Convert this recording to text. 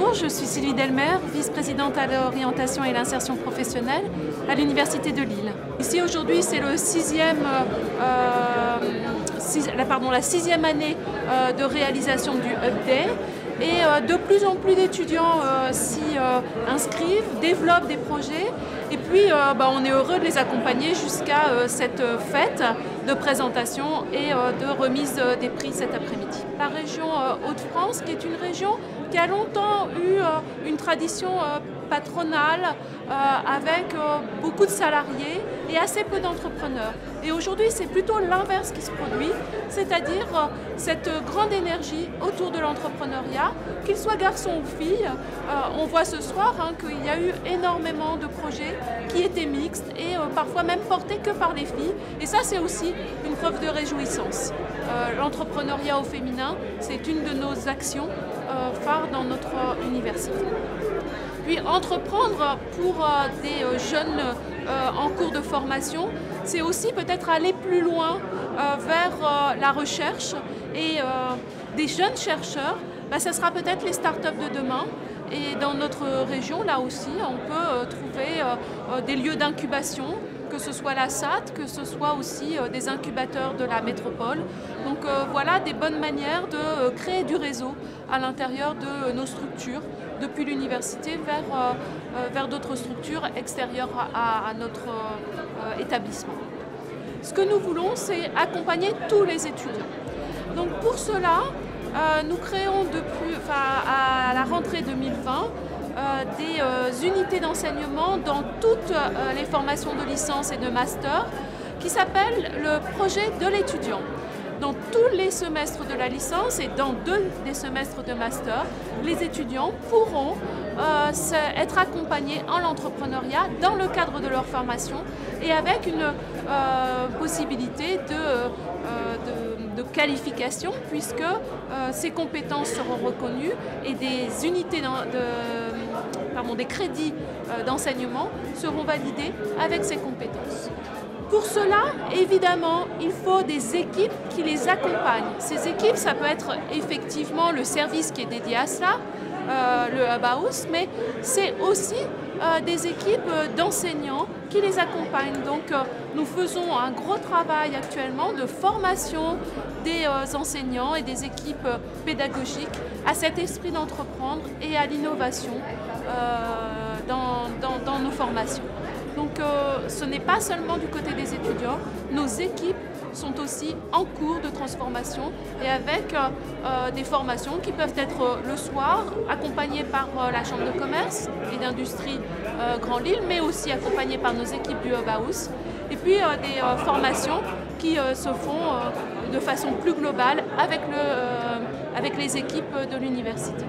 Bonjour, je suis Sylvie Delmer, vice-présidente à l'orientation et l'insertion professionnelle à l'Université de Lille. Ici aujourd'hui c'est la sixième année de réalisation du Up Day et de plus en plus d'étudiants s'y inscrivent, développent des projets et puis on est heureux de les accompagner jusqu'à cette fête de présentation et de remise des prix cet après-midi. La région Hauts-de-France, qui est une région qui a longtemps eu une tradition patronale avec beaucoup de salariés et assez peu d'entrepreneurs. Et aujourd'hui, c'est plutôt l'inverse qui se produit, c'est-à-dire cette grande énergie autour de l'entrepreneuriat, qu'il soit garçon ou fille. On voit ce soir qu'il y a eu énormément de projets qui étaient mixtes et parfois même portés que par les filles. Et ça, c'est aussi une preuve de réjouissance. L'entrepreneuriat au féminin, c'est une de nos actions phares dans notre université. Puis entreprendre pour des jeunes en cours de formation, c'est aussi peut-être aller plus loin vers la recherche et des jeunes chercheurs. Ça sera peut-être les startups de demain. Et dans notre région, là aussi, on peut trouver des lieux d'incubation, que ce soit la SAT, que ce soit aussi des incubateurs de la métropole. Donc voilà des bonnes manières de créer du réseau à l'intérieur de nos structures, depuis l'université vers d'autres structures extérieures à notre établissement. Ce que nous voulons, c'est accompagner tous les étudiants. Donc pour cela, nous créons à la rentrée 2020 des unités d'enseignement dans toutes les formations de licence et de master qui s'appellent le projet de l'étudiant. Dans tous les semestres de la licence et dans 2 des semestres de master, les étudiants pourront être accompagnés en l'entrepreneuriat dans le cadre de leur formation et avec une possibilité de qualification puisque ces compétences seront reconnues et des unités des crédits d'enseignement seront validés avec ces compétences. Pour cela, évidemment, il faut des équipes qui les accompagnent. Ces équipes, ça peut être effectivement le service qui est dédié à cela, le Hub House, mais c'est aussi des équipes d'enseignants qui les accompagnent. Donc nous faisons un gros travail actuellement de formation des enseignants et des équipes pédagogiques à cet esprit d'entreprendre et à l'innovation dans nos formations. Donc ce n'est pas seulement du côté des étudiants, nos équipes sont aussi en cours de transformation et avec des formations qui peuvent être le soir, accompagnées par la Chambre de commerce et d'industrie Grand Lille, mais aussi accompagnées par nos équipes du Hub House. Et puis des formations qui se font de façon plus globale avec les équipes de l'université.